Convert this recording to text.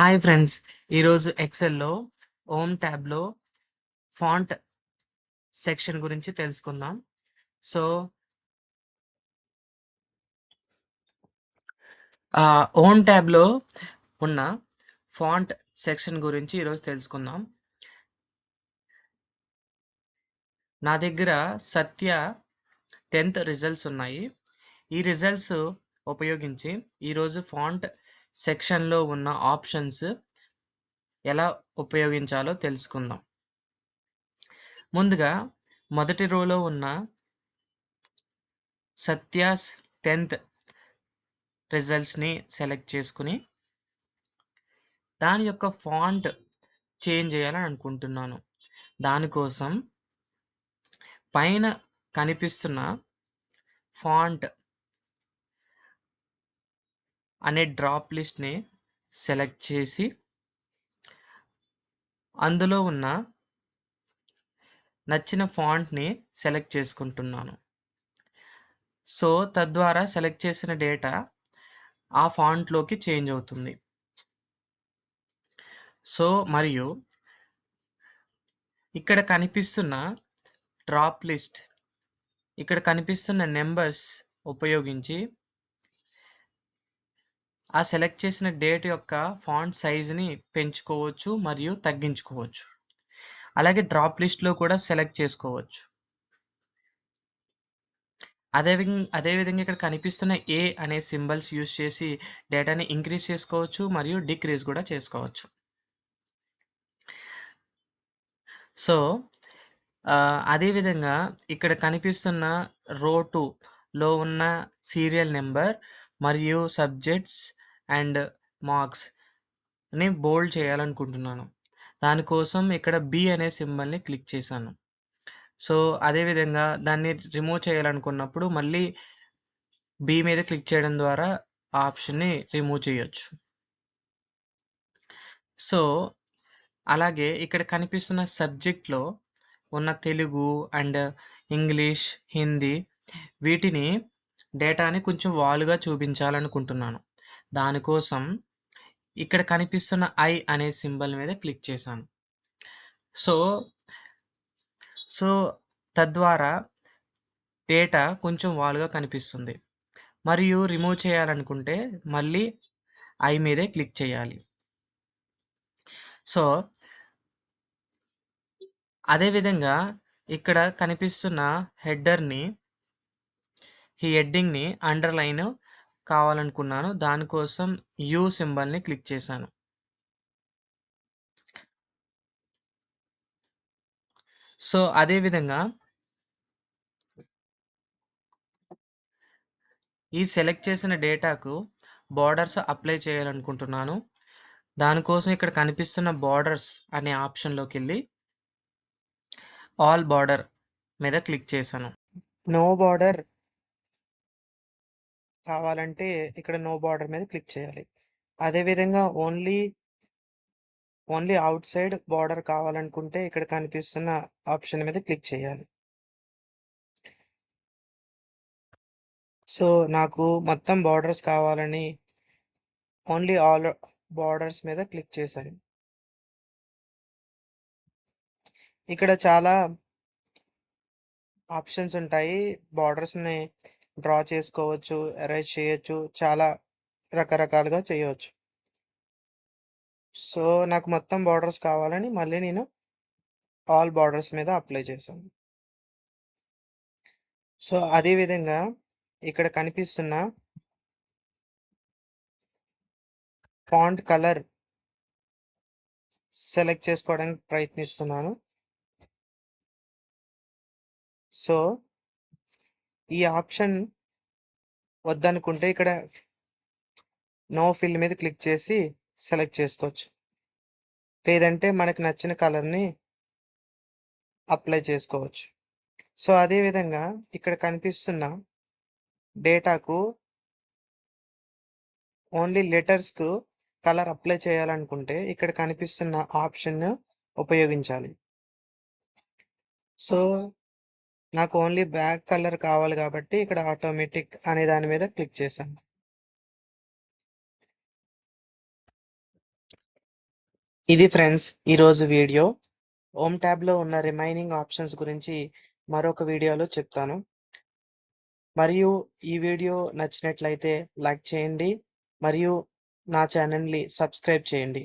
Hi friends! ఈరోజు ఎక్సెల్‌లో home ట్యాబ్‌లో font section గురించి తెలుసుకుందాం. సో, హోమ్ ట్యాబ్‌లో ఉన్న ఫాంట్ సెక్షన్ గురించి ఈరోజు తెలుసుకుందాం. నా దగ్గర సత్య 10థ్ రిజల్ట్స్ ఉన్నాయి. ఈ రిజల్ట్స్ ఉపయోగించి ఈరోజు ఫాంట్ సెక్షన్‌లో ఉన్న ఆప్షన్స్ ఎలా ఉపయోగించాలో తెలుసుకుందాం. ముందుగా మొదటి రోలో ఉన్న సత్యాస్ 10థ్ రిజల్ట్స్‌ని సెలెక్ట్ చేసుకొని, దాని యొక్క ఫాంట్ చేంజ్ చేయాలని అనుకుంటున్నాను. దానికోసం పైన కనిపిస్తున్న ఫాంట్ అనే డ్రాప్ లిస్ట్‌ని సెలెక్ట్ చేసి, అందులో ఉన్న నచ్చిన ఫాంట్‌ని సెలెక్ట్ చేసుకుంటున్నాను. సో, తద్వారా సెలెక్ట్ చేసిన డేటా ఆ ఫాంట్‌లోకి చేంజ్ అవుతుంది. సో, మరియు ఇక్కడ కనిపిస్తున్న డ్రాప్ లిస్ట్, ఇక్కడ కనిపిస్తున్న నంబర్స్ ఉపయోగించి ఆ సెలెక్ట్ చేసిన డేట్ యొక్క ఫాంట్ సైజ్‌ని పెంచుకోవచ్చు మరియు తగ్గించుకోవచ్చు. అలాగే డ్రాప్ లిస్ట్‌లో కూడా సెలెక్ట్ చేసుకోవచ్చు. అదే విధంగా ఇక్కడ కనిపిస్తున్న ఏ అనే సింబల్స్ యూజ్ చేసి డేటాని ఇంక్రీజ్ చేసుకోవచ్చు మరియు డిక్రీజ్ కూడా చేసుకోవచ్చు. సో, అదే విధంగా ఇక్కడ కనిపిస్తున్న రో 2లో ఉన్న సీరియల్ నంబర్ మరియు సబ్జెక్ట్స్ అండ్ మార్క్స్‌ని బోల్డ్ చేయాలనుకుంటున్నాను. దానికోసం ఇక్కడ బి అనే సింబల్‌ని క్లిక్ చేశాను. సో, అదే విధంగా దాన్ని రిమూవ్ చేయాలనుకున్నప్పుడు మళ్ళీ బి మీద క్లిక్ చేయడం ద్వారా ఆ ఆప్షన్‌ని రిమూవ్ చేయొచ్చు. సో, అలాగే ఇక్కడ కనిపిస్తున్న సబ్జెక్ట్‌లో ఉన్న తెలుగు అండ్ ఇంగ్లీష్, హిందీ వీటిని డేటాని కొంచెం వాలుగా చూపించాలనుకుంటున్నాను. దానికోసం ఇక్కడ కనిపిస్తున్న ఐ అనే సింబల్ మీద క్లిక్ చేశాను. సో, సో తద్వారా డేటా కొంచెం వాలుగా కనిపిస్తుంది. మరియు రిమూవ్ చేయాలనుకుంటే మళ్ళీ ఐ మీదే క్లిక్ చేయాలి. సో, అదే విధంగా ఇక్కడ కనిపిస్తున్న హెడ్డర్‌ని, ఈ హెడ్డింగ్‌ని అండర్‌లైన్ కావాలనుకున్నాను. దానికోసం యూ సింబల్‌ని క్లిక్ చేశాను. సో, అదే విధంగా ఈ సెలెక్ట్ చేసిన డేటాకు బోర్డర్స్ అప్లై చేయాలనుకుంటున్నాను. దానికోసం ఇక్కడ కనిపిస్తున్న బోర్డర్స్ అనే ఆప్షన్‌లోకెళ్ళి ఆల్ బోర్డర్ మీద క్లిక్ చేశాను. నో బోర్డర్ కావాలంటే ఇక్కడ నో బోర్డర్ మీద క్లిక్ చేయాలి. అదే విధంగా ఓన్లీ ఔట్ సైడ్ బోర్డర్ కావాలనుకుంటే ఇక్కడ కనిపిస్తున్న ఆప్షన్ మీద క్లిక్ చేయాలి. సో, నాకు మొత్తం బోర్డర్స్ కావాలని ఓన్లీ ఆల్ బోర్డర్స్ మీద క్లిక్ చేశాను. ఇక్కడ చాలా ఆప్షన్స్ ఉంటాయి. బోర్డర్స్‌ని డ్రా చేసుకోవచ్చు, ఎరేజ్ చేయొచ్చు, చాలా రకరకాలుగా చేయవచ్చు. సో, నాకు మొత్తం బోర్డర్స్ కావాలని మళ్ళీ నేను ఆల్ బోర్డర్స్ మీద అప్లై చేశాను. సో, అదే విధంగా ఇక్కడ కనిపిస్తున్న ఫాంట్ కలర్ సెలెక్ట్ చేసుకోవడానికి ప్రయత్నిస్తున్నాను. సో, ఈ ఆప్షన్ వద్దనుకుంటే ఇక్కడ నో ఫిల్ మీద క్లిక్ చేసి సెలెక్ట్ చేసుకోవచ్చు. లేదంటే మనకు నచ్చిన కలర్‌ని అప్లై చేసుకోవచ్చు. సో, అదే విధంగా ఇక్కడ కనిపిస్తున్న డేటాకు ఓన్లీ లెటర్స్‌కు కలర్ అప్లై చేయాలనుకుంటే ఇక్కడ కనిపిస్తున్న ఆప్షన్‌ను ఉపయోగించాలి. సో, నాకు ఓన్లీ బ్లాక్ కలర్ కావాలి కాబట్టి ఇక్కడ ఆటోమేటిక్ అనే దాని మీద క్లిక్ చేశాను. ఇది ఫ్రెండ్స్ ఈరోజు వీడియో. హోమ్ ట్యాబ్లో ఉన్న రిమైనింగ్ ఆప్షన్స్ గురించి మరొక వీడియోలో చెప్తాను. మరియు ఈ వీడియో నచ్చినట్లయితే లైక్ చేయండి మరియు నా ఛానల్ని సబ్స్క్రైబ్ చేయండి.